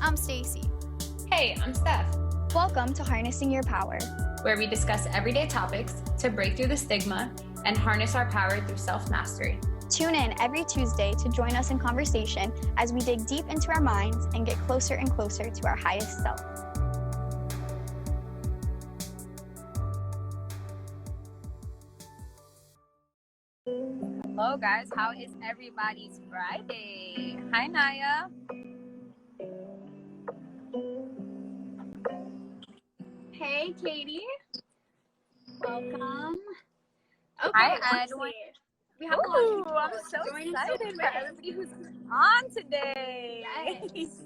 I'm Stacy. Hey, I'm Steph. Welcome to Harnessing Your Power, where we discuss everyday topics to break through the stigma and harness our power through self-mastery. Tune in every Tuesday to join us in conversation as we dig deep into our minds and get closer and closer to our highest self. Hello guys, how is everybody's Friday? Hi Naya. Hey Katie. Welcome. Okay, Hi Edwin. We have a lot of people. I'm so excited for everybody who's on today. Yes.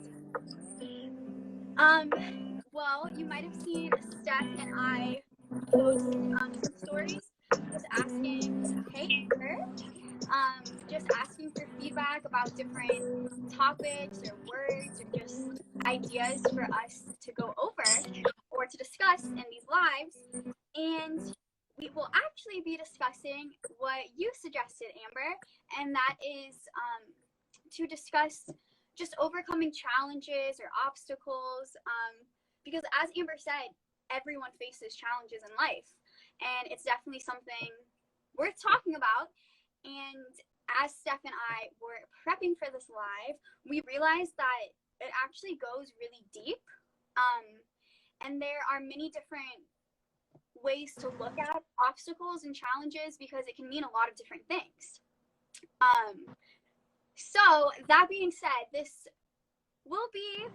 Well, you might have seen Steph and I post some stories just asking, hey Amber, just asking for feedback about different topics or words or just ideas for us to go over or to discuss in these lives. And we will actually be discussing what you suggested, Amber, and that is to discuss just overcoming challenges or obstacles, because as Amber said, everyone faces challenges in life, and it's definitely something worth talking about. And as Steph and I were prepping for this live, we realized that it actually goes really deep, and there are many different ways to look at obstacles and challenges because it can mean a lot of different things. So that being said, this will be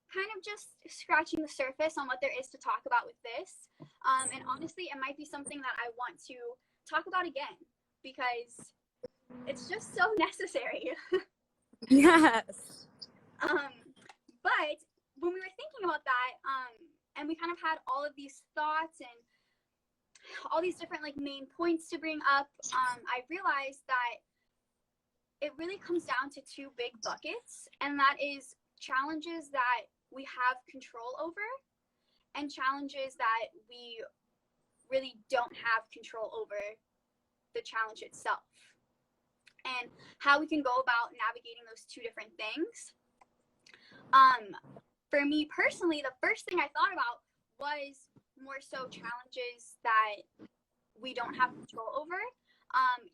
kind of just scratching the surface on what there is to talk about with this. And honestly, it might be something that I want to talk about again because it's just so necessary. Yes. But when we were thinking about that, and we kind of had all of these thoughts and all these different main points to bring up, I realized that it really comes down to two big buckets, and that is challenges that we have control over and challenges that we really don't have control over the challenge itself, and how we can go about navigating those two different things. For me personally, the first thing I thought about was more so challenges that we don't have control over.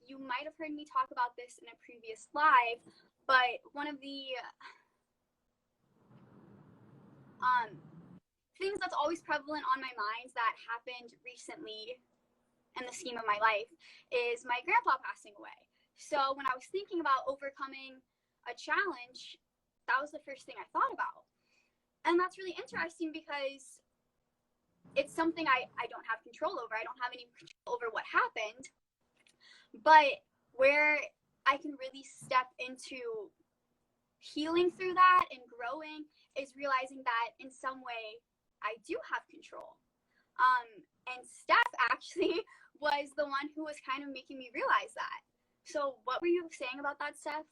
You might have heard me talk about this in a previous live, but one of the things that's always prevalent on my mind that happened recently in the scheme of my life is my grandpa passing away. So when I was thinking about overcoming a challenge, that was the first thing I thought about. And that's really interesting because it's something I don't have control over. I don't have any control over what happened. But where I can really step into healing through that and growing is realizing that in some way I do have control. And Steph actually was the one who was kind of making me realize that. So what were you saying about that, Steph?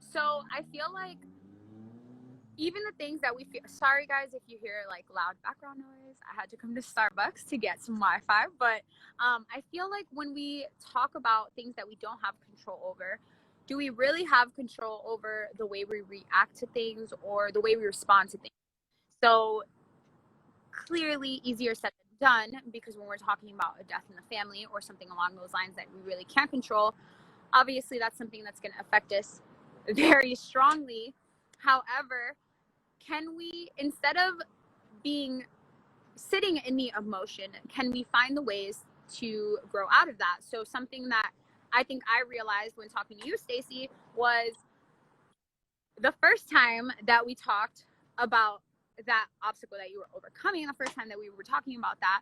So I feel like even the things that we feel, sorry guys if you hear loud background noise, I had to come to Starbucks to get some Wi-Fi, but I feel like when we talk about things that we don't have control over, do we really have control over the way we react to things or the way we respond to things? So clearly easier said than done, because when we're talking about a death in the family or something along those lines that we really can't control, obviously that's something that's going to affect us very strongly. However, can we, instead of sitting in the emotion, can we find the ways to grow out of that? So something that I think I realized when talking to you, Stacy, was the first time that we talked about that obstacle that you were overcoming, the first time that we were talking about that,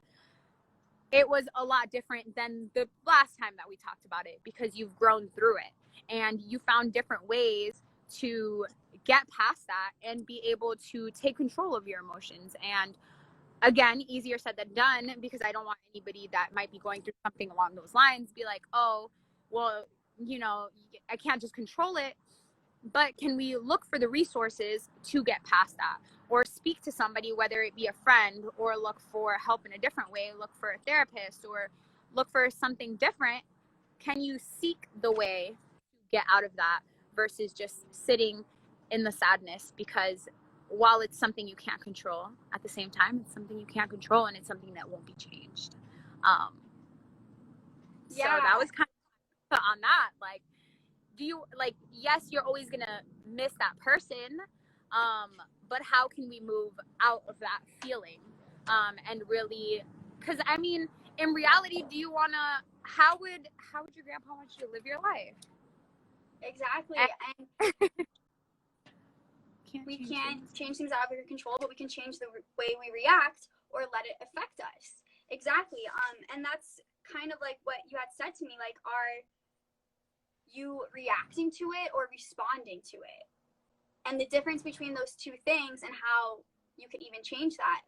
it was a lot different than the last time that we talked about it, because you've grown through it and you found different ways to get past that and be able to take control of your emotions. And again, easier said than done, because I don't want anybody that might be going through something along those lines be like, oh, well, I can't just control it. But can we look for the resources to get past that, or speak to somebody, whether it be a friend, or look for help in a different way, look for a therapist, or look for something different? Can you seek the way to get out of that versus just sitting in the sadness, because while it's something you can't control, at the same time, it's something you can't control, and it's something that won't be changed. So that was kind of on that. Like, do you, like, yes, you're always gonna miss that person, but how can we move out of that feeling, and really, because I mean, in reality, do you wanna, how would your grandpa want you to live your life? Exactly. And we can't change things out of your control, but we can change the way we react or let it affect us. Exactly. And that's kind of like what you had said to me, like, are you reacting to it or responding to it? And the difference between those two things and how you could even change that.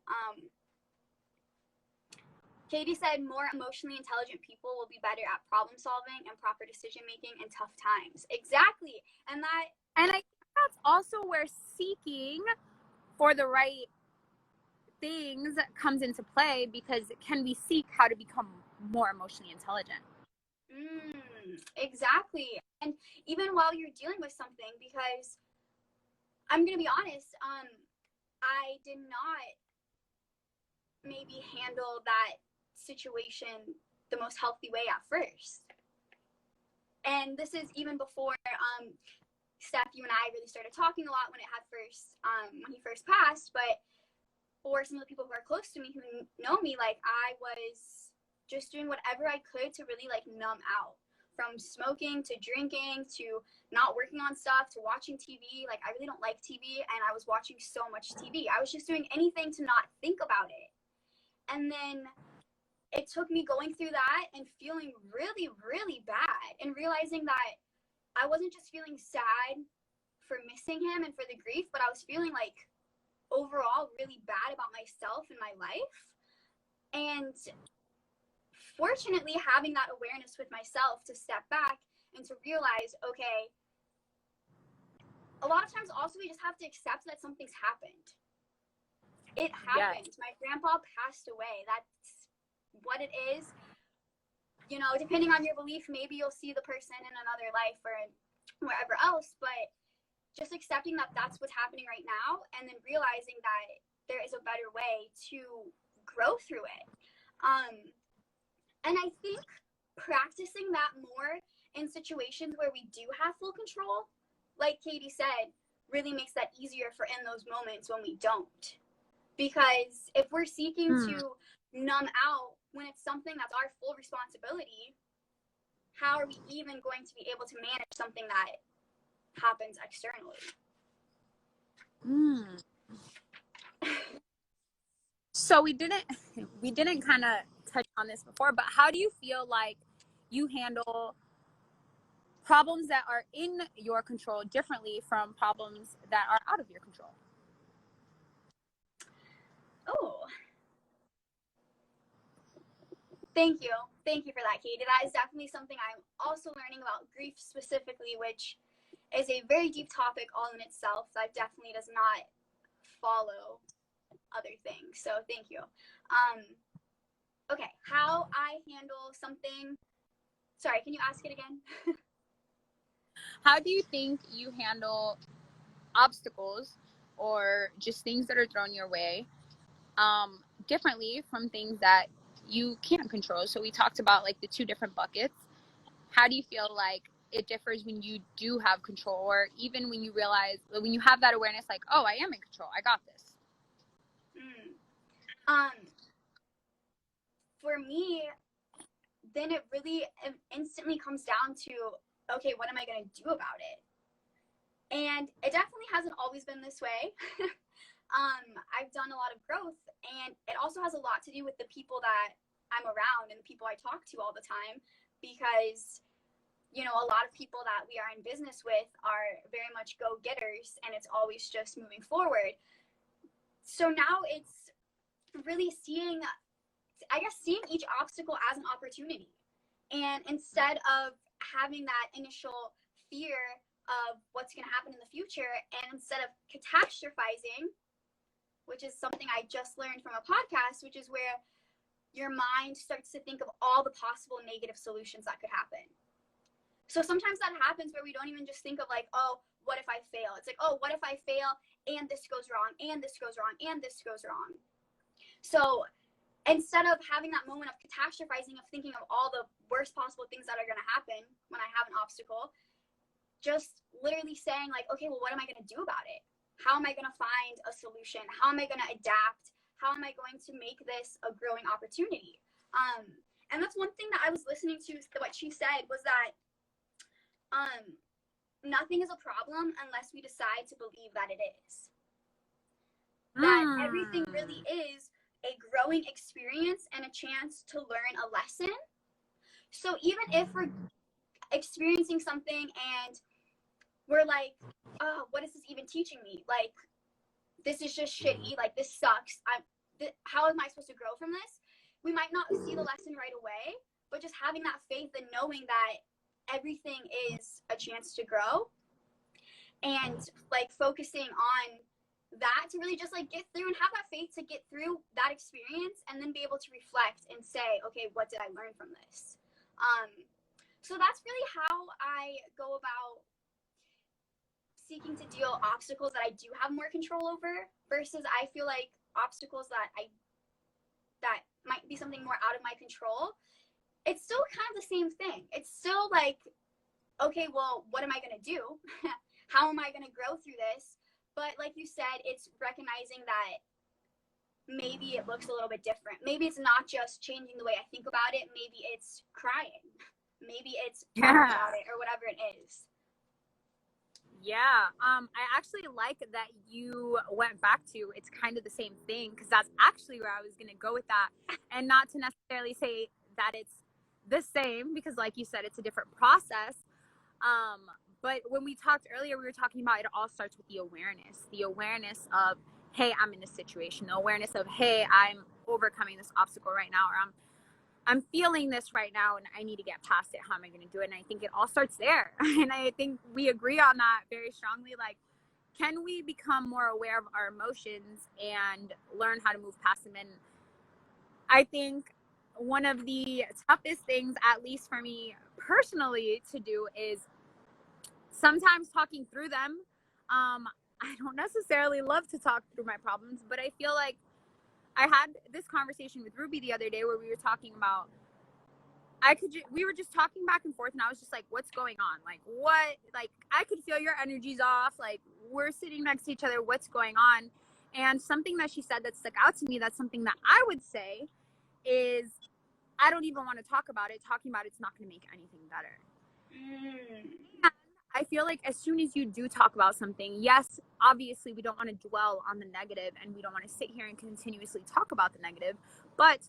Katie said more emotionally intelligent people will be better at problem solving and proper decision making in tough times. Exactly. And I think that's also where seeking for the right things comes into play, because can we seek how to become more emotionally intelligent? Exactly. And even while you're dealing with something, because I'm going to be honest, I did not maybe handle that situation the most healthy way at first. And this is even before Steph, you and I really started talking a lot when he first passed. But for some of the people who are close to me who know me, like, I was just doing whatever I could to really like numb out, from smoking to drinking to not working on stuff to watching TV. Like, I really don't like TV, and I was watching so much TV. I was just doing anything to not think about it. And then it took me going through that and feeling really, really bad, and realizing that I wasn't just feeling sad for missing him and for the grief, but I was feeling like overall really bad about myself and my life. And fortunately, having that awareness with myself to step back and to realize, okay, a lot of times also we just have to accept that something's happened. It happened. Yes. My grandpa passed away. That's what it is. You know, depending on your belief, maybe you'll see the person in another life or wherever else, but just accepting that that's what's happening right now, and then realizing that there is a better way to grow through it. And I think practicing that more in situations where we do have full control, like Katie said, really makes that easier for in those moments when we don't. Because if we're seeking to numb out when it's something that's our full responsibility, how are we even going to be able to manage something that happens externally? So we didn't kind of touch on this before, but how do you feel like you handle problems that are in your control differently from problems that are out of your control? Oh, thank you for that, Katie. That is definitely something I'm also learning about grief specifically, which is a very deep topic all in itself that definitely does not follow other things. So thank you. Okay, how I handle something. Sorry, can you ask it again? How do you think you handle obstacles or just things that are thrown your way differently from things that you can't control? So we talked about like the two different buckets. How do you feel like it differs when you do have control, or even when you realize, when you have that awareness, like, oh, I am in control, I got this? For me, then it really instantly comes down to, okay, what am I going to do about it? And it definitely hasn't always been this way. I've done a lot of growth, and it also has a lot to do with the people that I'm around and the people I talk to all the time, because, you know, a lot of people that we are in business with are very much go-getters, and it's always just moving forward. So now it's really seeing each obstacle as an opportunity. And instead of having that initial fear of what's going to happen in the future, and instead of catastrophizing, which is something I just learned from a podcast, which is where your mind starts to think of all the possible negative solutions that could happen. So sometimes that happens where we don't even just think of like, oh, what if I fail? It's like, oh, what if I fail and this goes wrong and this goes wrong and this goes wrong? So instead of having that moment of catastrophizing, of thinking of all the worst possible things that are going to happen when I have an obstacle, just literally saying like, okay, well, what am I going to do about it? How am I going to find a solution? How am I going to adapt? How am I going to make this a growing opportunity? And that's one thing that I was listening to, what she said was that nothing is a problem unless we decide to believe that it is. That everything really is a growing experience and a chance to learn a lesson. So even if we're experiencing something and we're like, oh, what is this even teaching me? Like, this is just shitty. Like, this sucks. How am I supposed to grow from this? We might not see the lesson right away, but just having that faith and knowing that everything is a chance to grow, and like focusing on that to really just like get through and have that faith to get through that experience, and then be able to reflect and say, okay, what did I learn from this? So that's really how I go about seeking to deal obstacles that I do have more control over, versus I feel like obstacles that might be something more out of my control. It's still kind of the same thing. It's still like, okay, well, what am I going to do? How am I going to grow through this? But like you said, it's recognizing that maybe it looks a little bit different. Maybe it's not just changing the way I think about it. Maybe it's crying. Maybe it's talking about it, or whatever it is. Yeah, I actually like that you went back to it's kind of the same thing, because that's actually where I was going to go with that, and not to necessarily say that it's the same, because like you said, it's a different process. But when we talked earlier, we were talking about it all starts with the awareness of, hey, I'm in this situation, the awareness of, hey, I'm overcoming this obstacle right now, or I'm feeling this right now and I need to get past it. How am I going to do it? And I think it all starts there. And I think we agree on that very strongly. Like, can we become more aware of our emotions and learn how to move past them? And I think one of the toughest things, at least for me personally, to do is sometimes talking through them. I don't necessarily love to talk through my problems, but I feel like I had this conversation with Ruby the other day where we were talking about, we were just talking back and forth, and I was just like, what's going on? Like, what? Like, I could feel your energy's off. Like, we're sitting next to each other. What's going on? And something that she said that stuck out to me, that's something that I would say is, I don't even want to talk about it. Talking about it's not going to make anything better. And I feel like as soon as you do talk about something, yes, obviously we don't want to dwell on the negative, and we don't want to sit here and continuously talk about the negative, but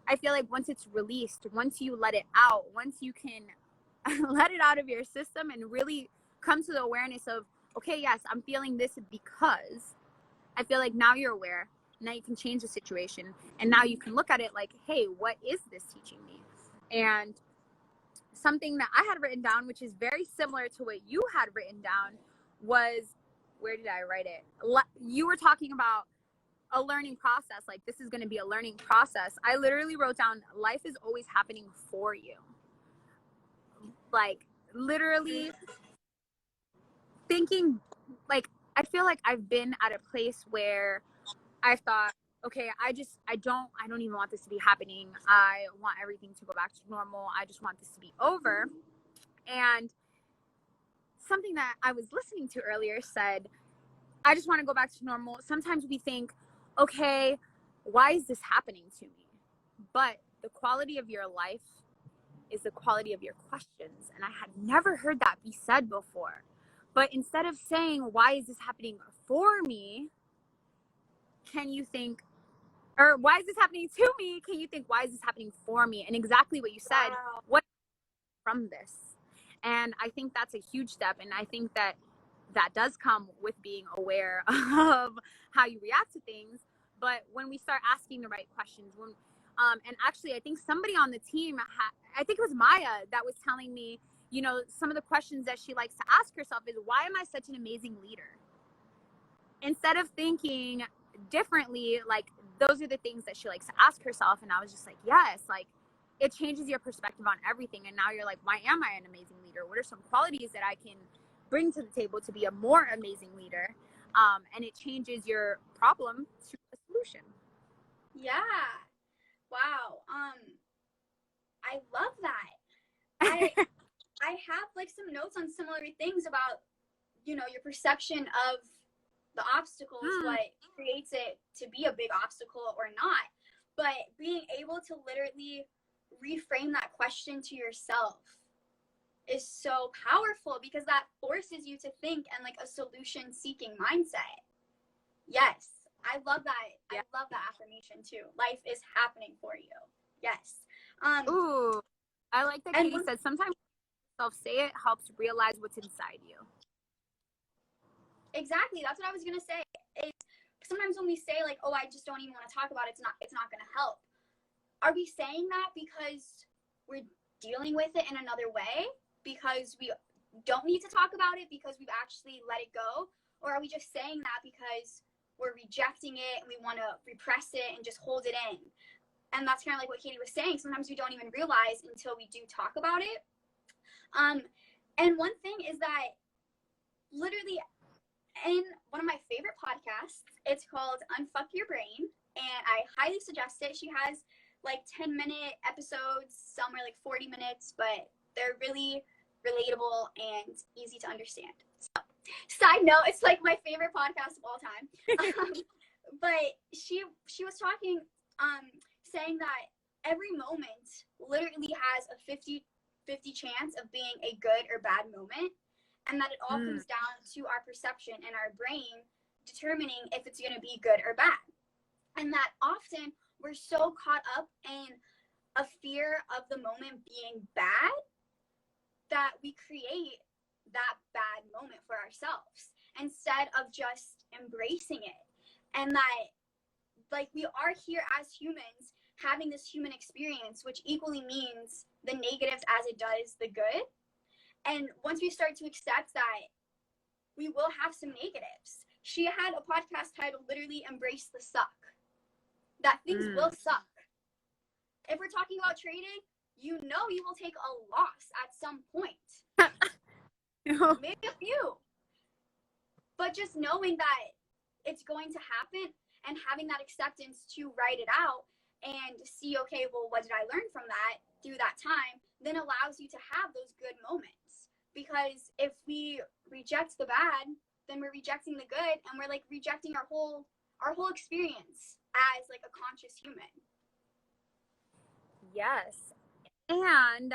I feel like once it's released, once you let it out, once you can let it out of your system and really come to the awareness of, okay, yes, I'm feeling this because, I feel like now you're aware. Now you can change the situation, and now you can look at it like, hey, what is this teaching me? And something that I had written down, which is very similar to what you had written down, was, where did I write it? You were talking about a learning process. Like, this is going to be a learning process. I literally wrote down, life is always happening for you. Like, literally thinking, like, I feel like I've been at a place where I thought, okay, I don't even want this to be happening. I want everything to go back to normal. I just want this to be over. And something that I was listening to earlier said, I just want to go back to normal. Sometimes we think, okay, why is this happening to me? But the quality of your life is the quality of your questions. And I had never heard that be said before. But instead of saying, why is this happening for me? Can you think, or why is this happening to me? Can you think, why is this happening for me? And exactly what you said, Wow. what from this? And I think that's a huge step. And I think that does come with being aware of how you react to things. But when we start asking the right questions, and actually, I think somebody on the team, I think it was Maya, that was telling me, you know, some of the questions that she likes to ask herself is, why am I such an amazing leader? Instead of thinking differently, like, those are the things that she likes to ask herself. And I was just like, yes, like, it changes your perspective on everything. And now you're like, why am I an amazing leader? What are some qualities that I can bring to the table to be a more amazing leader? And it changes your problem to a solution. Yeah. Wow. I love that. I have like some notes on similar things about, you know, your perception of the obstacles, what creates it to be a big obstacle or not. But being able to literally reframe that question to yourself is so powerful, because that forces you to think in like a solution seeking mindset. Yes, I love that. Yeah. I love that affirmation too. Life is happening for you. Yes. Ooh, I like that Katie said sometimes say it helps realize what's inside you. Exactly. That's what I was gonna say. It's sometimes when we say like, oh, I just don't even want to talk about it, it's not gonna help. Are we saying that because we're dealing with it in another way? Because we don't need to talk about it because we've actually let it go? Or are we just saying that because we're rejecting it and we want to repress it and just hold it in? And that's kind of like what Katie was saying. Sometimes we don't even realize until we do talk about it. And one thing is that literally in one of my favorite podcasts, it's called Unfuck Your Brain, and I highly suggest it. She has like 10-minute episodes, some are like 40 minutes, but they're really relatable and easy to understand. So, side note, it's like my favorite podcast of all time. But she was talking, saying that every moment literally has a 50-50 chance of being a good or bad moment, and that it all comes down to our perception and our brain determining if it's going to be good or bad. And that often we're so caught up in a fear of the moment being bad that we create that bad moment for ourselves instead of just embracing it. And that, like, we are here as humans having this human experience, which equally means the negatives as it does the good. And once we start to accept that we will have some negatives, she had a podcast titled literally Embrace the Suck. That things will suck. If we're talking about trading, you know you will take a loss at some point. Maybe a few. But just knowing that it's going to happen and having that acceptance to write it out and see, okay, well, what did I learn from that through that time, then allows you to have those good moments. Because if we reject the bad, then we're rejecting the good, and we're like rejecting our whole experience as like a conscious human. Yes. And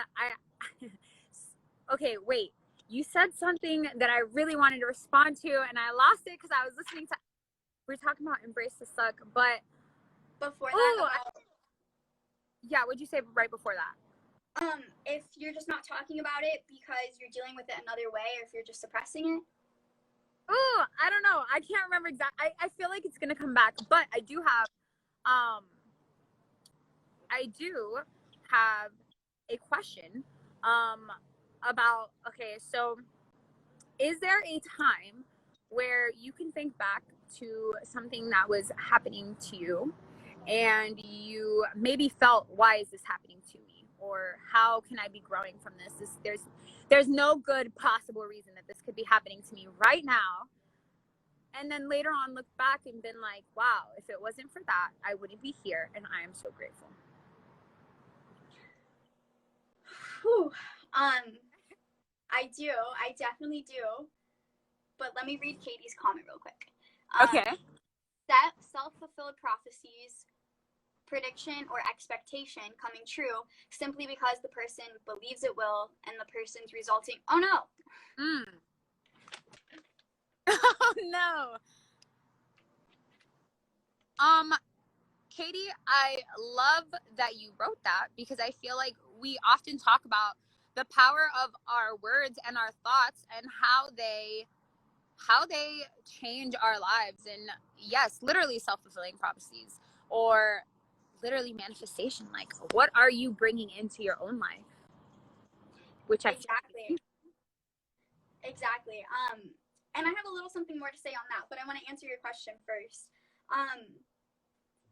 okay, wait. You said something that I really wanted to respond to, and I lost it because I was listening to. We're talking about embrace the suck, but before that, yeah. What'd you say right before that? If you're just not talking about it because you're dealing with it another way, or if you're just suppressing it. Oh, I don't know. I can't remember exactly. I feel like it's gonna come back, but I do have a question about, okay, so is there a time where you can think back to something that was happening to you and you maybe felt, why is this happening to me, or how can I be growing from this? There's no good possible reason that this could be happening to me right now. And then later on look back and been like, wow, if it wasn't for that, I wouldn't be here, and I am so grateful. Whew. I do. I definitely do. But let me read Katie's comment real quick. Okay. Self-fulfilled prophecies, prediction, or expectation coming true simply because the person believes it will, and the person's resulting. Oh no. Oh no. Katie, I love that you wrote that, because I feel like we often talk about the power of our words and our thoughts and how they change our lives. And yes, literally self-fulfilling prophecies, or literally manifestation. Like, what are you bringing into your own life? Which exactly. And I have a little something more to say on that, but I want to answer your question first.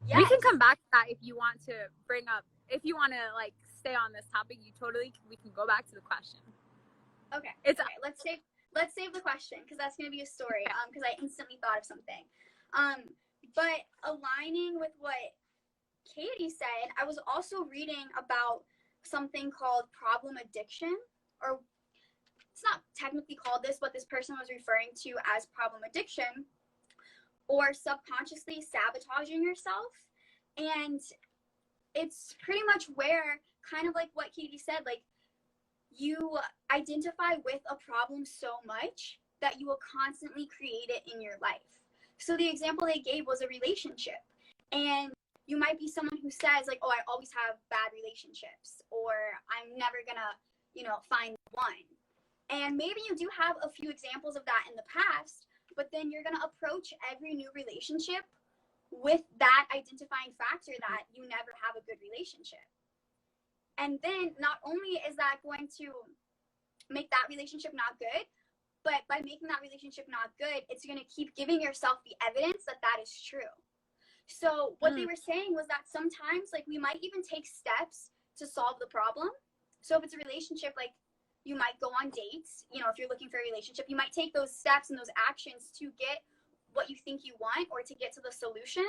Yes. We can come back to that if you want to like stay on this topic, we can go back to the question. Okay. It's okay. Let's save the question because that's gonna be a story. Because I instantly thought of something. But aligning with what Katie said, I was also reading about something called problem addiction, or it's not technically called this, but this person was referring to as problem addiction, or subconsciously sabotaging yourself. And it's pretty much where, kind of like what Katie said, like, you identify with a problem so much that you will constantly create it in your life. So the example they gave was a relationship. And you might be someone who says, like, oh, I always have bad relationships, or I'm never gonna, find one. And maybe you do have a few examples of that in the past, but then you're gonna approach every new relationship with that identifying factor that you never have a good relationship. And then not only is that going to make that relationship not good, but by making that relationship not good, it's going to keep giving yourself the evidence that that is true. So what they were saying was that sometimes, like, we might even take steps to solve the problem. So if it's a relationship, like, you might go on dates, if you're looking for a relationship, you might take those steps and those actions to get what you think you want or to get to the solution.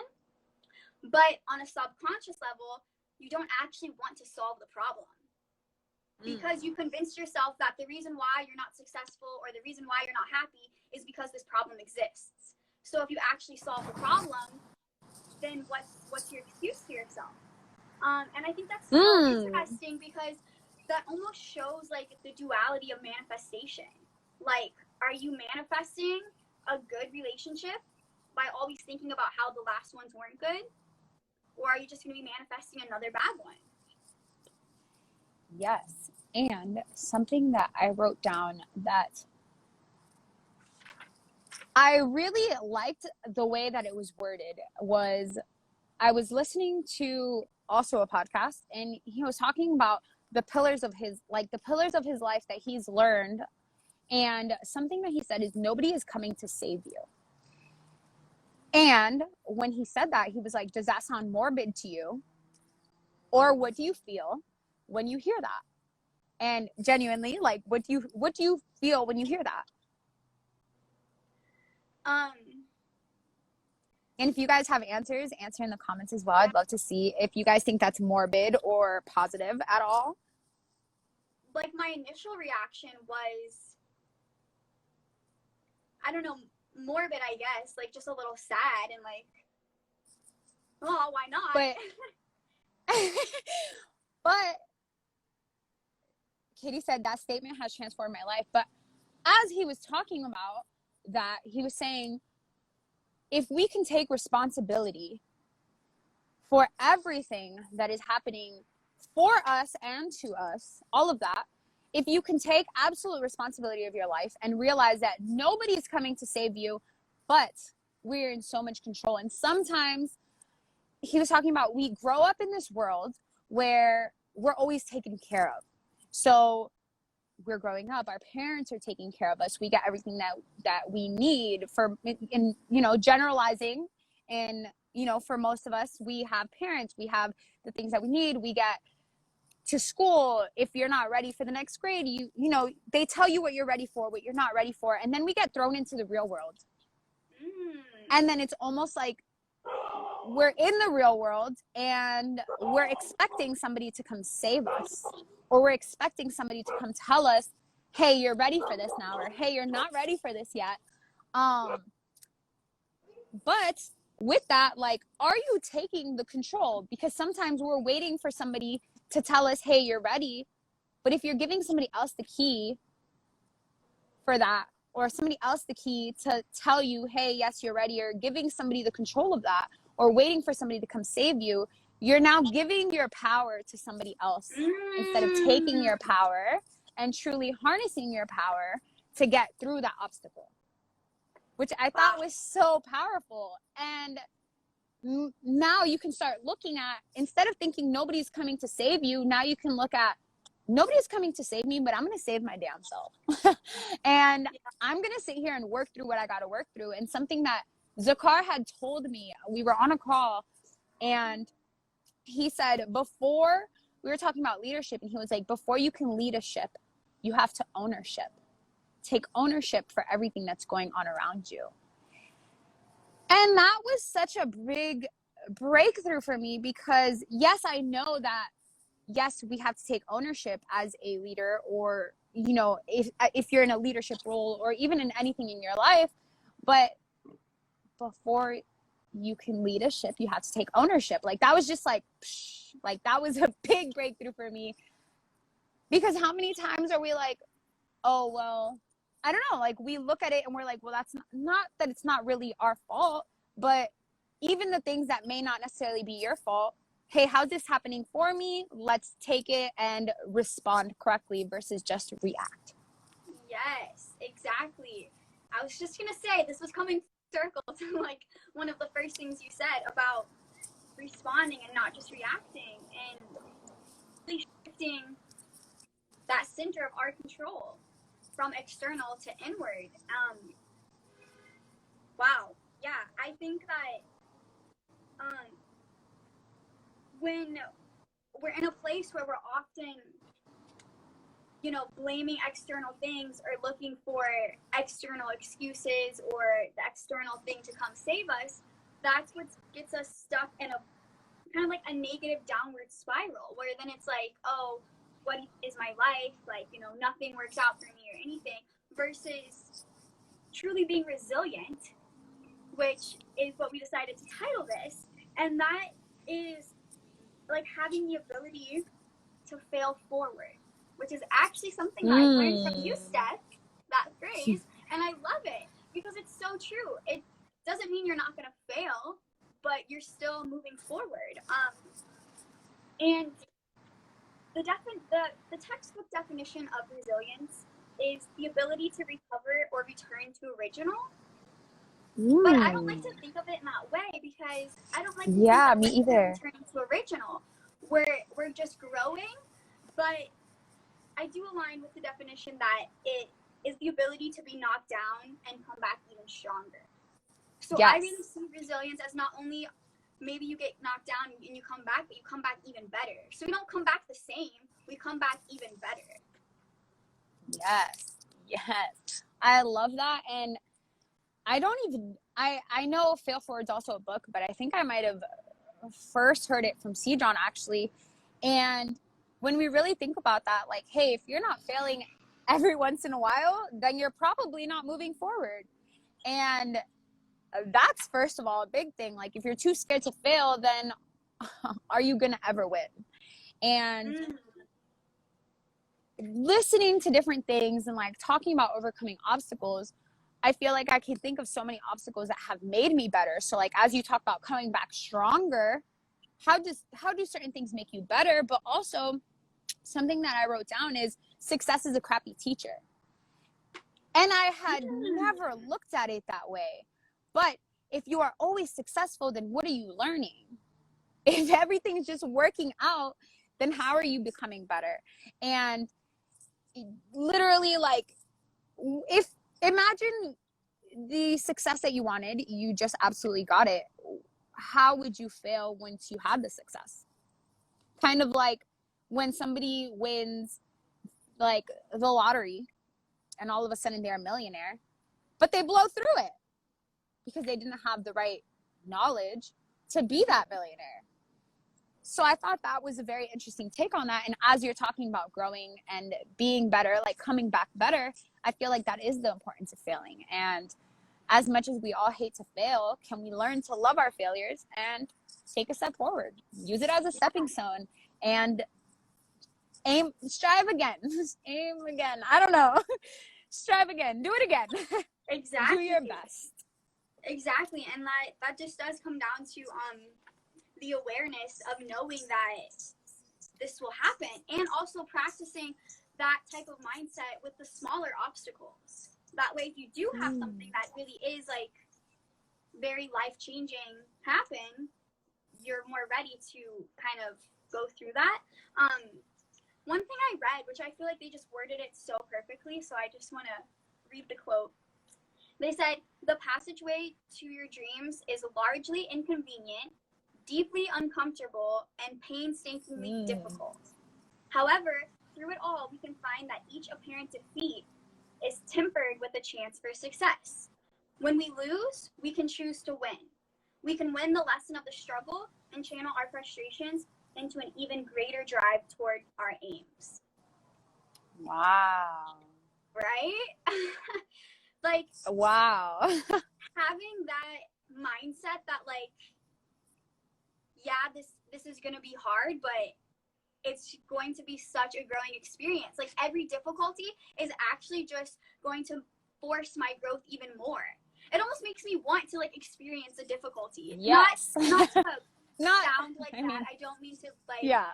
But on a subconscious level, you don't actually want to solve the problem because you convinced yourself that the reason why you're not successful or the reason why you're not happy is because this problem exists. So if you actually solve the problem, then what's your excuse to yourself? And I think that's so interesting because that almost shows, like, the duality of manifestation. Like, are you manifesting a good relationship by always thinking about how the last ones weren't good? Or are you just going to be manifesting another bad one? Yes. And something that I wrote down that I really liked the way that it was worded was I was listening to also a podcast, and he was talking about the pillars of his life that he's learned. And something that he said is nobody is coming to save you. And when he said that, he was like, does that sound morbid to you? Or what do you feel when you hear that? And genuinely, like, what do you feel when you hear that? And if you guys have answer in the comments as well. I'd love to see if you guys think that's morbid or positive at all. Like, my initial reaction was, I don't know, morbid, I guess, like, just a little sad and like, oh, why not? But Katie said that statement has transformed my life. But as he was talking about that, he was saying, if we can take responsibility for everything that is happening for us and to us, all of that, if you can take absolute responsibility of your life and realize that nobody's coming to save you, but we're in so much control. And sometimes he was talking about we grow up in this world where we're always taken care of. So we're growing up, our parents are taking care of us. We get everything that we need generalizing. And, for most of us, we have parents, we have the things that we need. We get to school. If you're not ready for the next grade, they tell you what you're ready for, what you're not ready for. And then we get thrown into the real world. And then it's almost like we're in the real world and we're expecting somebody to come save us, or we're expecting somebody to come tell us, hey, you're ready for this now, or hey, you're not ready for this yet. But with that, like, are you taking the control? Because sometimes we're waiting for somebody to tell us, hey, you're ready. But if you're giving somebody else the key for that, or somebody else the key to tell you, hey, yes, you're ready, or giving somebody the control of that, or waiting for somebody to come save you, you're now giving your power to somebody else instead of taking your power and truly harnessing your power to get through that obstacle, which I thought was so powerful. And now you can start looking at, instead of thinking nobody's coming to save you, now you can look at, nobody's coming to save me, but I'm going to save my damn self. And I'm going to sit here and work through what I got to work through. And something that Zakar had told me, we were on a call, and he said, before we were talking about leadership, and he was like, before you can lead a ship, you have to ownership. Take ownership for everything that's going on around you. And that was such a big breakthrough for me, because yes, I know that, yes, we have to take ownership as a leader, or, you know, if you're in a leadership role or even in anything in your life, but before you can lead a ship, you have to take ownership. Like, that was just like, psh, like, that was a big breakthrough for me, because how many times are we like, oh, well, I don't know, like, we look at it and we're like, well, that's not that it's not really our fault, but even the things that may not necessarily be your fault, hey, how's this happening for me? Let's take it and respond correctly versus just react. Yes, exactly. I was just gonna say, this was coming circle to like one of the first things you said about responding and not just reacting, and really shifting that center of our control from external to inward. Wow. Yeah, I think that when we're in a place where we're often, you know, blaming external things or looking for external excuses or the external thing to come save us, that's what gets us stuck in a kind of like a negative downward spiral, where then it's like, oh, what is my life? Like, you know, nothing works out for me or anything, versus truly being resilient, which is what we decided to title this. And that is like having the ability to fail forward, which is actually something that I learned from you, Steph, that phrase, and I love it because it's so true. It doesn't mean you're not going to fail, but you're still moving forward. And the textbook definition of resilience is the ability to recover or return to original. But I don't like to think of it in that way, because I don't like to think of me either. returning to original, where we're just growing. But I do align with the definition that it is the ability to be knocked down and come back even stronger. So yes. I really see resilience as not only maybe you get knocked down and you come back, but you come back even better. So we don't come back the same, we come back even better. Yes. I love that. And I know Fail Forward's also a book, but I think I might have first heard it from C. John, actually. And when we really think about that, like, hey, if you're not failing every once in a while, then you're probably not moving forward. And that's, first of all, a big thing. Like, if you're too scared to fail, then are you going to ever win? And listening to different things and like talking about overcoming obstacles, I feel like I can think of so many obstacles that have made me better. So like, as you talk about coming back stronger, how do certain things make you better? But also, something that I wrote down is success is a crappy teacher. And I had never looked at it that way. But if you are always successful, then what are you learning? If everything's just working out, then how are you becoming better? And literally, like, if imagine the success that you wanted, you just absolutely got it. How would you fail once you had the success? Kind of like when somebody wins like the lottery and all of a sudden they're a millionaire, but they blow through it because they didn't have the right knowledge to be that millionaire. So I thought that was a very interesting take on that. And as you're talking about growing and being better, like coming back better, I feel like that is the importance of failing. And as much as we all hate to fail, can we learn to love our failures and take a step forward? Use it as a stepping stone and strive again. Aim again. I don't know. Strive again. Do it again. Exactly. Do your best. Exactly. And that just does come down to the awareness of knowing that this will happen, and also practicing that type of mindset with the smaller obstacles. That way, if you do have something that really is like very life-changing happen, you're more ready to kind of go through that. One thing I read, which I feel like they just worded it so perfectly, so I just want to read the quote. They said, "The passageway to your dreams is largely inconvenient, deeply uncomfortable, and painstakingly difficult. However, through it all, we can find that each apparent defeat is tempered with a chance for success. When we lose, we can choose to win. We can win the lesson of the struggle and channel our frustrations into an even greater drive toward our aims. Wow. Right? Like, wow. having that mindset that, like, yeah, this is going to be hard, but it's going to be such a growing experience. Like, every difficulty is actually just going to force my growth even more. It almost makes me want to, like, experience a difficulty. Yes. Not to Not sound like that. I don't mean to, like, yeah.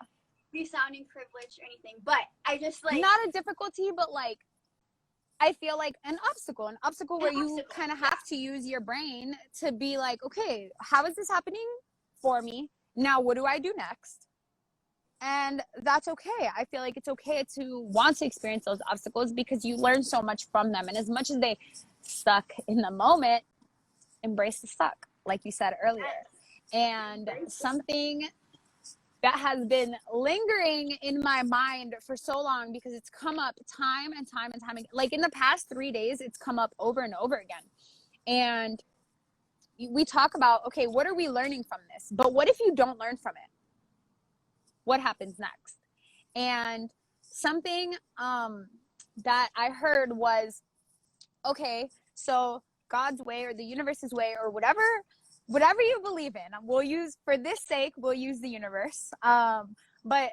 be sounding privileged or anything, but I just, like, not a difficulty, but like I feel like an obstacle where you kind of have to use your brain to be like, okay, how is this happening for me? Now, what do I do next? And that's okay. I feel like it's okay to want to experience those obstacles because you learn so much from them. And as much as they suck in the moment, embrace the suck, like you said earlier. And something that has been lingering in my mind for so long because it's come up time and time and time again. Like in the past 3 days, it's come up over and over again. And we talk about, okay, what are we learning from this? But what if you don't learn from it? What happens next? And something that I heard was, okay, so God's way or the universe's way or whatever you believe in, we'll use, for this sake, we'll use the universe. But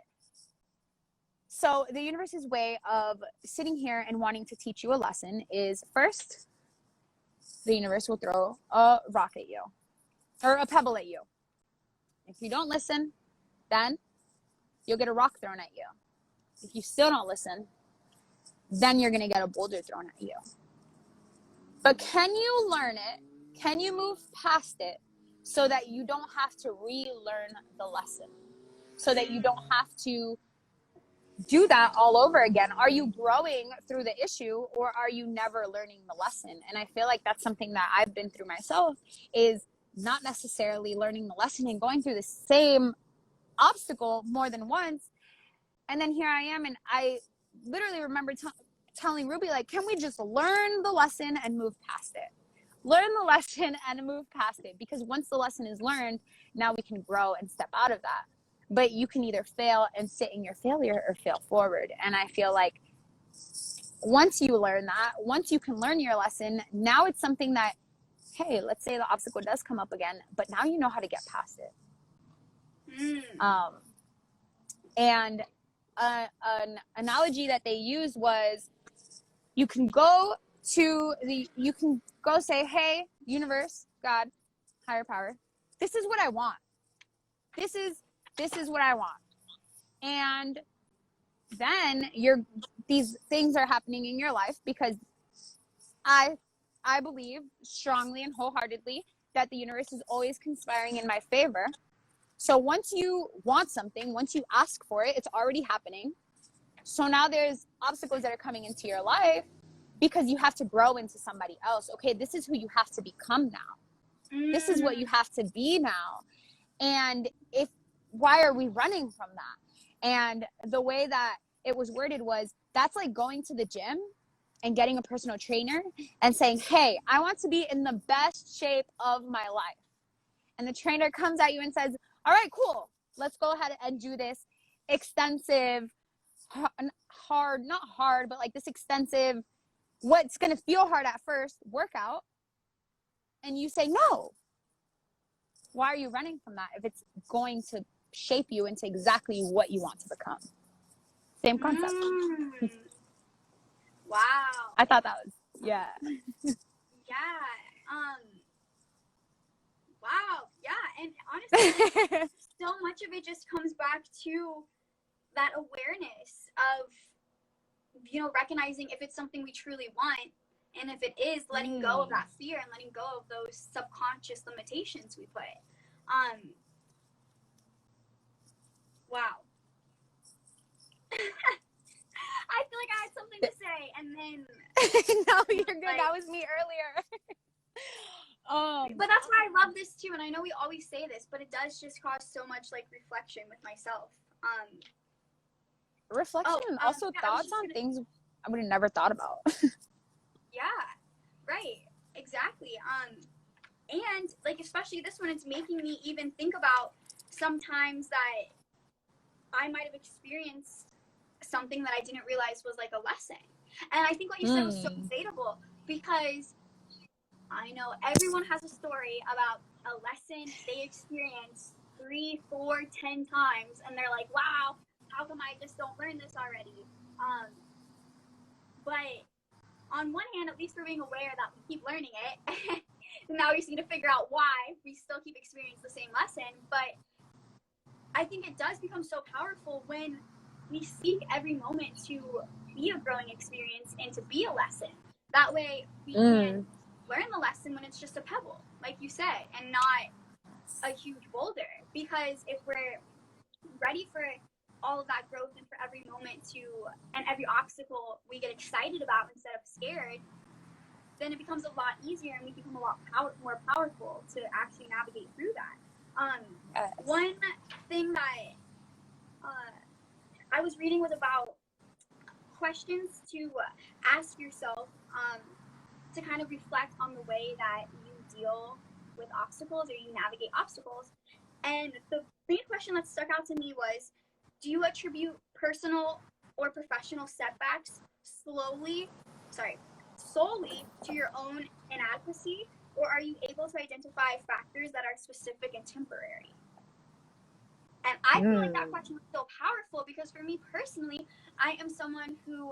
so the universe's way of sitting here and wanting to teach you a lesson is, first, the universe will throw a rock at you or a pebble at you. If you don't listen, then you'll get a rock thrown at you. If you still don't listen, then you're going to get a boulder thrown at you. But can you learn it? Can you move past it so that you don't have to relearn the lesson? So that you don't have to do that all over again? Are you growing through the issue, or are you never learning the lesson? And I feel like that's something that I've been through myself, is not necessarily learning the lesson and going through the same obstacle more than once. And then here I am, and I literally remember telling Ruby, like, can we just learn the lesson and move past it? Learn the lesson and move past it, because once the lesson is learned, now we can grow and step out of that. But you can either fail and sit in your failure or fail forward. And I feel like once you learn that, once you can learn your lesson, now it's something that, hey, let's say the obstacle does come up again, but now you know how to get past it. And an analogy that they used was, you can go say, hey, universe, God, higher power, this is what I want. This is what I want. And then these things are happening in your life because I believe strongly and wholeheartedly that the universe is always conspiring in my favor. So once you want something, once you ask for it, it's already happening. So now there's obstacles that are coming into your life because you have to grow into somebody else. Okay, this is who you have to become now. This is what you have to be now. And why are we running from that? And the way that it was worded was, that's like going to the gym and getting a personal trainer and saying, hey, I want to be in the best shape of my life. And the trainer comes at you and says, all right, cool, let's go ahead and do this extensive, not hard, but like this extensive, what's going to feel hard at first, workout. And you say no. Why are you running from that if it's going to shape you into exactly what you want to become? Same concept. Wow. I thought that was, yeah. Wow. Yeah. And honestly, so much of it just comes back to that awareness of, recognizing if it's something we truly want. And if it is, letting go of that fear and letting go of those subconscious limitations we put. Wow. I feel like I had something to say, and then no, you're good. That was me earlier. But that's why I love this too, and I know we always say this, but it does just cause so much like reflection with myself. reflection and also yeah, thoughts on things I would have never thought about. Yeah, right. Exactly. And like especially this one, it's making me even think about sometimes that I might have experienced something that I didn't realize was like a lesson. And I think what you said was so relatable because I know everyone has a story about a lesson they experienced 3, 4, 10 times, and they're like, "Wow, how come I just don't learn this already?" But on one hand, at least we're being aware that we keep learning it. And now we just need to figure out why we still keep experiencing the same lesson. But I think it does become so powerful when we seek every moment to be a growing experience and to be a lesson. That way we can learn the lesson when it's just a pebble, like you said, and not a huge boulder. Because if we're ready for all of that growth and for every moment and every obstacle we get excited about instead of scared, then it becomes a lot easier and we become a lot more powerful to actually navigate through that. Yes. One thing that I was reading was about questions to ask yourself to kind of reflect on the way that you deal with obstacles or you navigate obstacles. And the main question that stuck out to me was, do you attribute personal or professional setbacks solely to your own inadequacy, or are you able to identify factors that are specific and temporary? And I feel like that question was so powerful because for me personally, I am someone who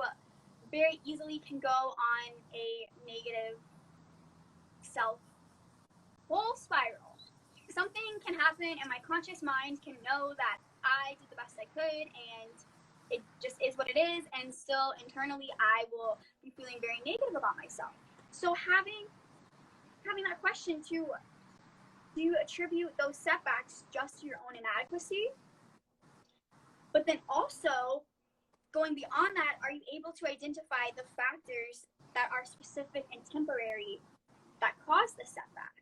very easily can go on a negative whole spiral. Something can happen and my conscious mind can know that I did the best I could and it just is what it is, and still internally I will be feeling very negative about myself. So having that question to, do you attribute those setbacks just to your own inadequacy? But then also going beyond that, are you able to identify the factors that are specific and temporary that cause the setback?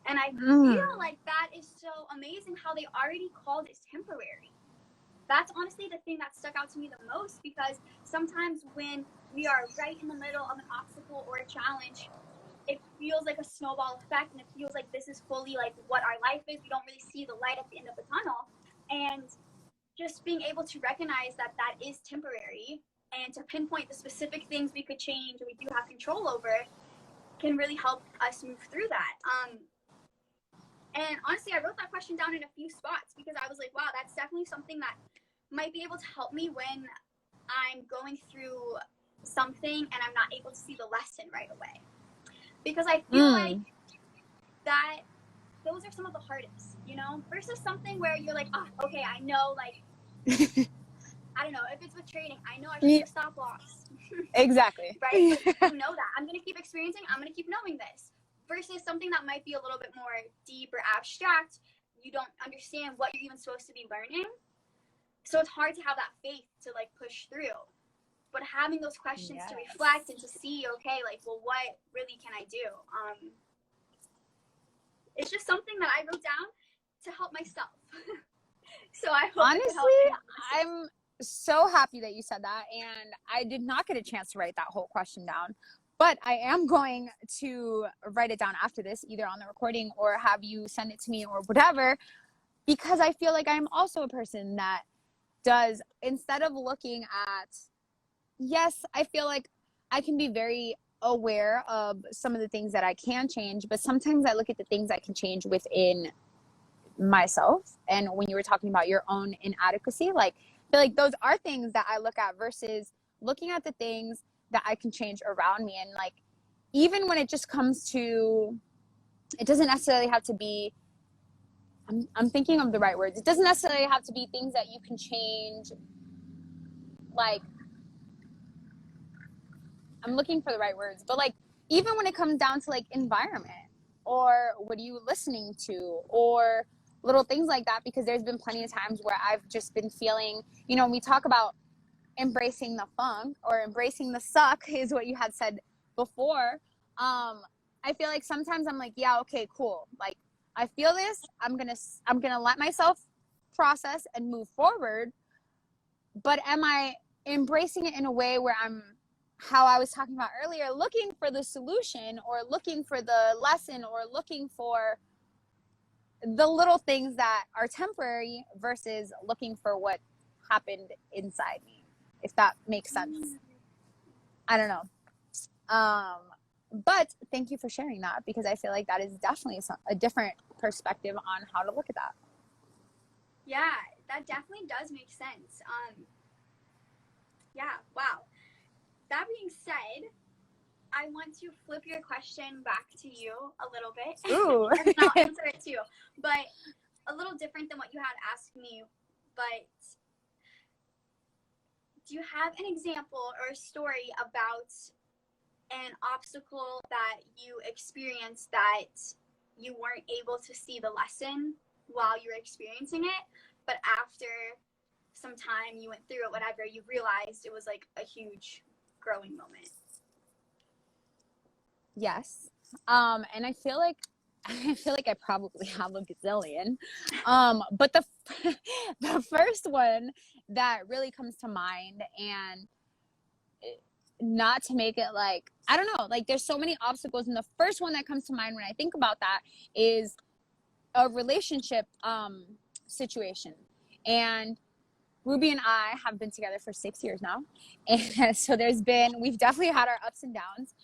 And I feel like that is so amazing how they already called it temporary. That's honestly the thing that stuck out to me the most, because sometimes when we are right in the middle of an obstacle or a challenge, it feels like a snowball effect and it feels like this is fully like what our life is. We don't really see the light at the end of the tunnel. And just being able to recognize that that is temporary and to pinpoint the specific things we could change and we do have control over can really help us move through that. And honestly, I wrote that question down in a few spots because I was like, wow, that's definitely something that might be able to help me when I'm going through something and I'm not able to see the lesson right away. Because I feel like that those are some of the hardest, versus something where you're like, oh, okay, I know, like, I don't know, if it's with trading, I know I should get a stop loss. Exactly. Right? But you know that. I'm going to keep experiencing, I'm going to keep knowing this. Versus something that might be a little bit more deep or abstract, you don't understand what you're even supposed to be learning. So it's hard to have that faith to, like, push through. But having those questions to reflect and to see, okay, like, well, what really can I do? It's just something that I wrote down to help myself. So I hope honestly, I'm so happy that you said that, and I did not get a chance to write that whole question down, but I am going to write it down after this, either on the recording or have you send it to me or whatever, because I feel like I'm also a person that does, instead of looking at, yes, I feel like I can be very aware of some of the things that I can change, but sometimes I look at the things I can change within myself. And when you were talking about your own inadequacy, like, I feel like those are things that I look at versus looking at the things that I can change around me. And like, even when it just comes to, it doesn't necessarily have to be, I'm thinking of the right words. It doesn't necessarily have to be things that you can change. Like, I'm looking for the right words, but like, even when it comes down to like environment or what are you listening to or little things like that, because there's been plenty of times where I've just been feeling, we talk about embracing the funk or embracing the suck is what you had said before. I feel like sometimes I'm like, yeah, okay, cool. Like, I feel this, I'm going to let myself process and move forward. but am I embracing it in a way where I'm, how I was talking about earlier, looking for the solution or looking for the lesson or looking for the little things that are temporary versus looking for what happened inside me, if that makes sense. I don't know. But thank you for sharing that, because I feel like that is definitely a different perspective on how to look at that. Yeah, that definitely does make sense. Yeah, wow. That being said, I want to flip your question back to you a little bit. Ooh. And then I'll answer it too. But a little different than what you had asked me. But do you have an example or a story about an obstacle that you experienced that you weren't able to see the lesson while you were experiencing it, but after some time you went through it, whatever, you realized it was like a huge growing moment? Yes. And I feel like I probably have a gazillion. But the first one that really comes to mind, and not to make it like, I don't know, like there's so many obstacles, and the first one that comes to mind when I think about that is a relationship situation. And Ruby and I have been together for 6 years now, and so we've definitely had our ups and downs,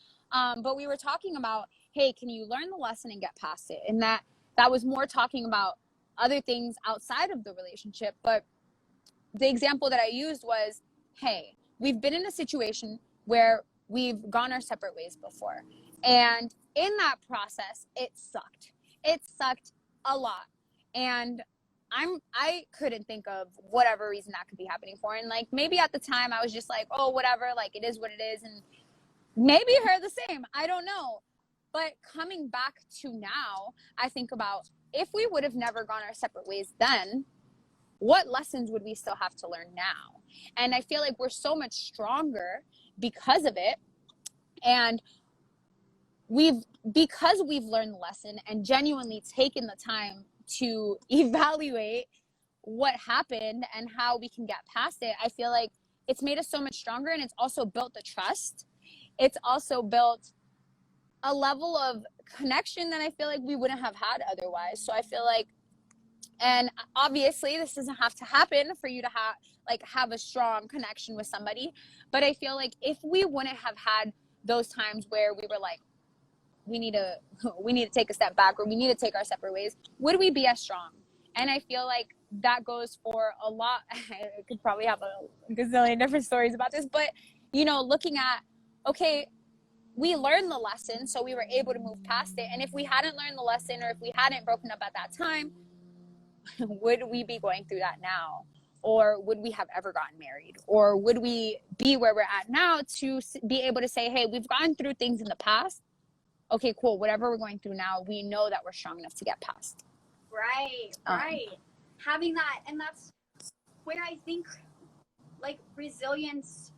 but we were talking about, hey, can you learn the lesson and get past it? And that was more talking about other things outside of the relationship. But the example that I used was, hey, we've been in a situation where we've gone our separate ways before, and in that process it sucked a lot, and I couldn't think of whatever reason that could be happening for. And like, maybe at the time I was just like, oh, whatever, like it is what it is. And maybe her the same, I don't know. But coming back to now, I think about, if we would have never gone our separate ways then, what lessons would we still have to learn now? And I feel like we're so much stronger because of it. And because we've learned the lesson and genuinely taken the time to evaluate what happened and how we can get past it, I feel like it's made us so much stronger. And it's also built the trust. It's also built a level of connection that I feel like we wouldn't have had otherwise. So I feel like, and obviously this doesn't have to happen for you to have a strong connection with somebody, but I feel like if we wouldn't have had those times where we were like, we need to take a step back, or we need to take our separate ways, would we be as strong? And I feel like that goes for a lot. I could probably have a gazillion different stories about this, but looking at, okay, we learned the lesson, so we were able to move past it. And if we hadn't learned the lesson, or if we hadn't broken up at that time, would we be going through that now? Or would we have ever gotten married? Or would we be where we're at now to be able to say, hey, we've gone through things in the past. Okay, cool. Whatever we're going through now, we know that we're strong enough to get past. Right. Having that, and that's where I think, like, resilience,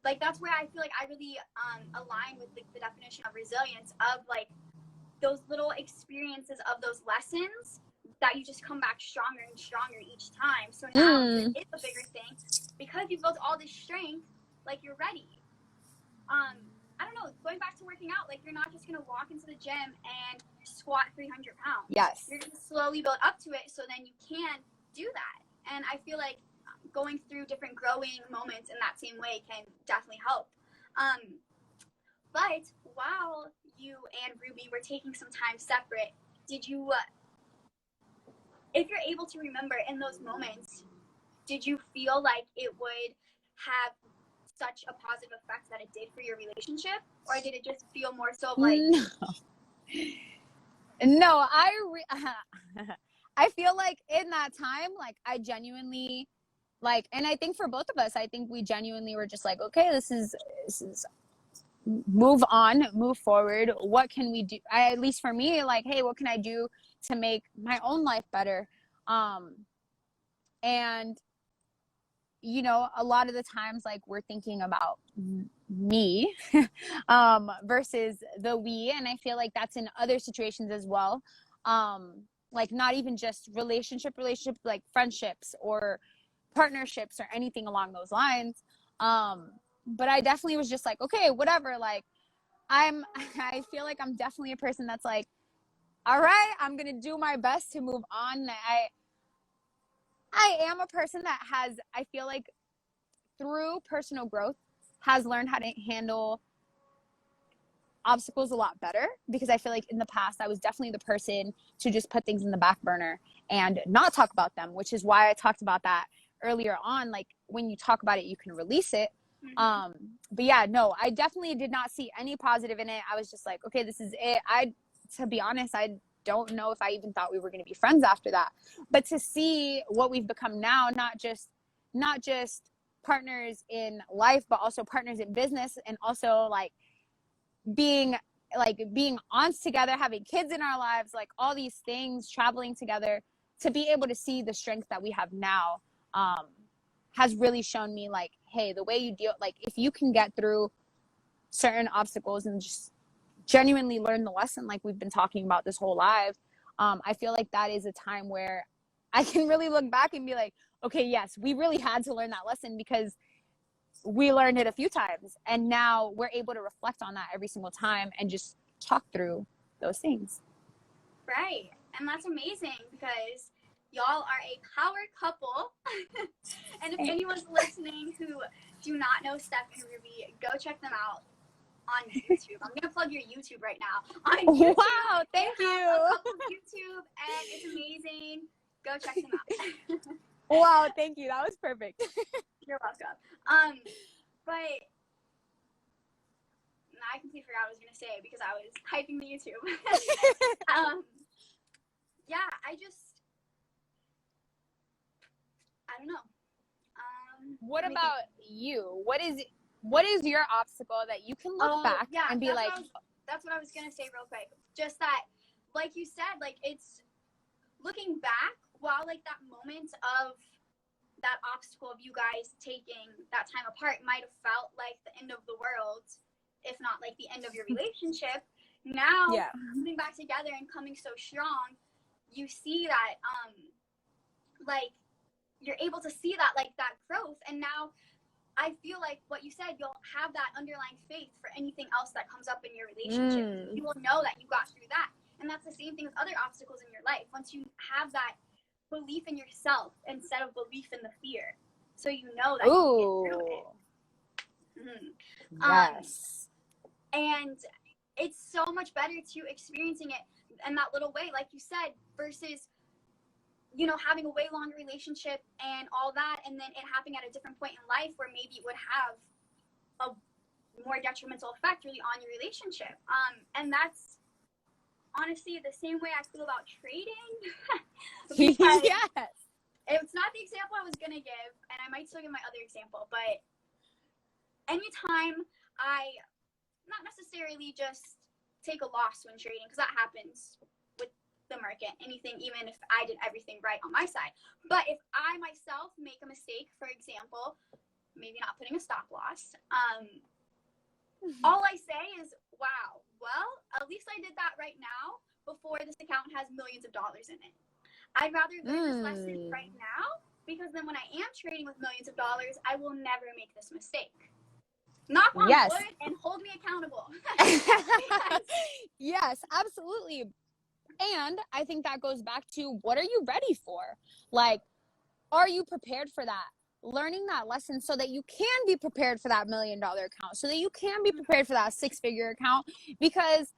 like, that's where I feel like I really align with the definition of resilience, of, like, those little experiences of those lessons that you just come back stronger and stronger each time. So now it's a bigger thing, because you built all this strength, like, you're ready. I don't know, going back to working out, like, you're not just going to walk into the gym and squat 300 pounds. Yes. You're going to slowly build up to it, so then you can do that. And I feel like going through different growing moments in that same way can definitely help. But while you and Ruby were taking some time separate, did you, if you're able to remember in those moments, did you feel like it would have such a positive effect that it did for your relationship, or did it just feel more so like no, I feel like in that time, like, I genuinely, like, and I think for both of us, I think we genuinely were just like, okay, this is move on, move forward. What can we do? At least for me, like, hey, what can I do to make my own life better? And a lot of the times, like, we're thinking about me versus the we. And I feel like that's in other situations as well. Like, not even just relationship, like friendships or partnerships or anything along those lines. But I definitely was just like, okay, whatever. Like, I feel like I'm definitely a person that's like, all right, I'm going to do my best to move on. I am a person that has, I feel like through personal growth, has learned how to handle obstacles a lot better, because I feel like in the past I was definitely the person to just put things in the back burner and not talk about them, which is why I talked about that earlier on. Like, when you talk about it, you can release it. But yeah, no, I definitely did not see any positive in it. I was just like, okay, this is it. To be honest, I don't know if I even thought we were going to be friends after that. But to see what we've become now, not just partners in life, but also partners in business, and also being aunts together, having kids in our lives, like all these things, traveling together, to be able to see the strength that we have now, has really shown me like, hey, the way you deal, like if you can get through certain obstacles and just genuinely learn the lesson, like we've been talking about this whole live, I feel like that is a time where I can really look back and be like, okay, yes, we really had to learn that lesson, because we learned it a few times, and now we're able to reflect on that every single time and just talk through those things. Right. And that's amazing, because y'all are a power couple. And if anyone's listening who do not know Steph and Ruby, go check them out on YouTube. I'm gonna plug your YouTube right now. On YouTube. Wow, thank you. A couple YouTube, and it's amazing. Go check them out. Wow, thank you. That was perfect. You're welcome. But I completely forgot what I was gonna say because I was hyping the YouTube. Yeah, I don't know. What about you? What is your obstacle that you can look back and be like, that's what I was gonna say real quick. Just that, like you said, like it's looking back, while like that moment of that obstacle of you guys taking that time apart might have felt like the end of the world, if not like the end of your relationship. Now, coming back together and coming so strong, you see that, like, you're able to see that, like, that growth. And now I feel like what you said, you'll have that underlying faith for anything else that comes up in your relationship. You will know that you got through that. And that's the same thing with other obstacles in your life. Once you have that belief in yourself instead of belief in the fear, so you know that you can get through it. Yes. And it's so much better to experiencing it in that little way, like you said, versus, you know, having a way longer relationship and all that, and then it happening at a different point in life where maybe it would have a more detrimental effect really on your relationship. And that's honestly the same way I feel about trading. Yes. It's not the example I was gonna give, and I might still give my other example, but anytime I not necessarily just take a loss when trading, because that happens with the market, anything, even if I did everything right on my side. But if I myself make a mistake, for example, maybe not putting a stop loss, all I say is, wow, well, at least I did that right now before this account has millions of dollars in it. I'd rather learn this lesson right now, because then when I am trading with millions of dollars, I will never make this mistake. Knock on wood and hold me accountable. Yes, absolutely. And I think that goes back to, what are you ready for? Like, are you prepared for that? Learning that lesson so that you can be prepared for that $1 million account, so that you can be prepared for that 6-figure account. Because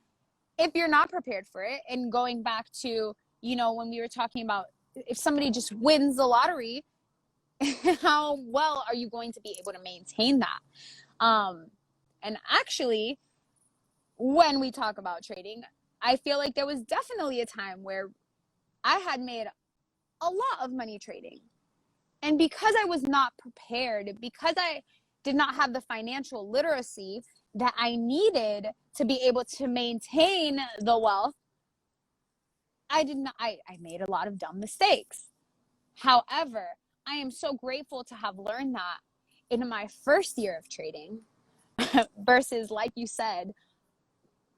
if you're not prepared for it, and going back to, you know, when we were talking about if somebody just wins the lottery, how well are you going to be able to maintain that? And actually, when we talk about trading, I feel like there was definitely a time where I had made a lot of money trading. And because I was not prepared, because I did not have the financial literacy that I needed to be able to maintain the wealth, I made a lot of dumb mistakes. However, I am so grateful to have learned that in my first year of trading versus, like you said,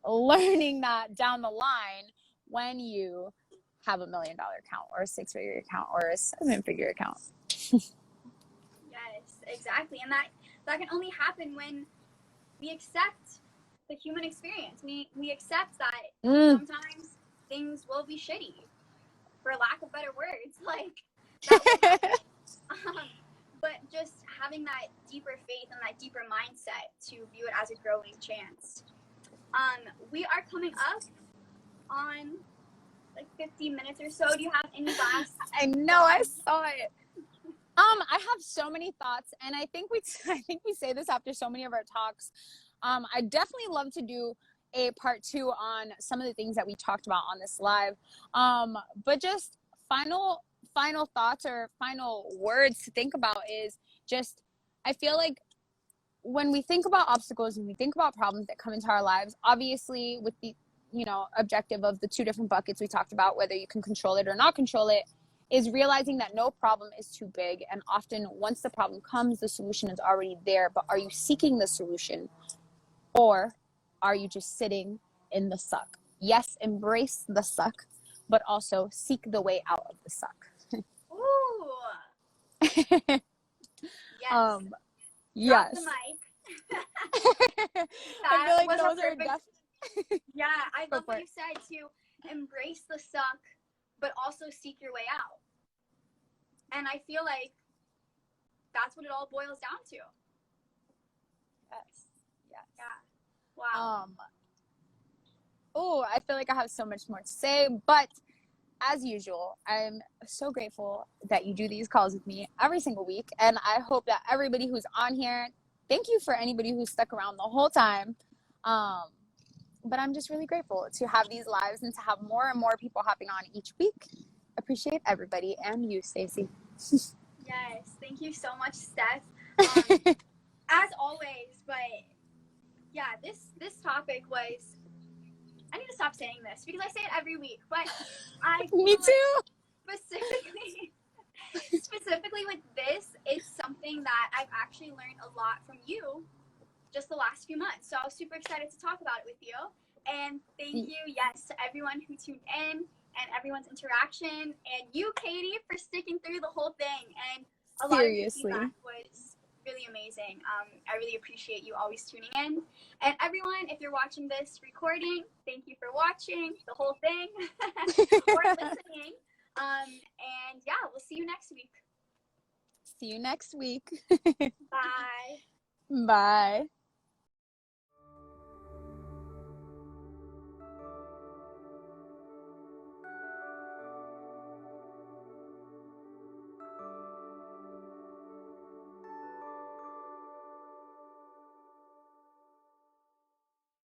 learning that down the line when you have $1 million account or a 6-figure account or a 7-figure account. exactly. And that can only happen when we accept the human experience. We accept that sometimes things will be shitty, for lack of better words. Like, that will happen. But just having that deeper faith and that deeper mindset to view it as a growing chance. We are coming up on like 15 minutes or so. Do you have any last? I know, I saw it. I have so many thoughts, and I think we say this after so many of our talks. I definitely love to do a part 2 on some of the things that we talked about on this live. But just final thoughts or final words to think about is just, I feel like when we think about obstacles and we think about problems that come into our lives, obviously with the, objective of the 2 different buckets we talked about, whether you can control it or not control it, is realizing that no problem is too big. And often once the problem comes, the solution is already there. But are you seeking the solution, or are you just sitting in the suck? Yes, embrace the suck, but also seek the way out of the suck. Ooh. Yes. Yes. Drop the mic. I feel like was those are Yeah, I love what it. you said, to embrace the suck, but also seek your way out. And I feel like that's what it all boils down to. Yes. Yeah. Wow. I feel like I have so much more to say, but as usual, I'm so grateful that you do these calls with me every single week. And I hope that everybody who's on here, thank you for anybody who's stuck around the whole time. But I'm just really grateful to have these lives and to have more and more people hopping on each week. Appreciate everybody, and you, Stacey. Yes. Thank you so much, Steph. As always, but yeah, this topic was, I need to stop saying this because I say it every week, but I feel Me too. Like specifically with this, it's something that I've actually learned a lot from you just the last few months. So I was super excited to talk about it with you. And thank you, yes, to everyone who tuned in and everyone's interaction, and you, Katie, for sticking through the whole thing. And a lot of your feedback was really amazing. I really appreciate you always tuning in. And everyone, if you're watching this recording, thank you for watching the whole thing or listening. And yeah, we'll see you next week. See you next week. Bye. Bye.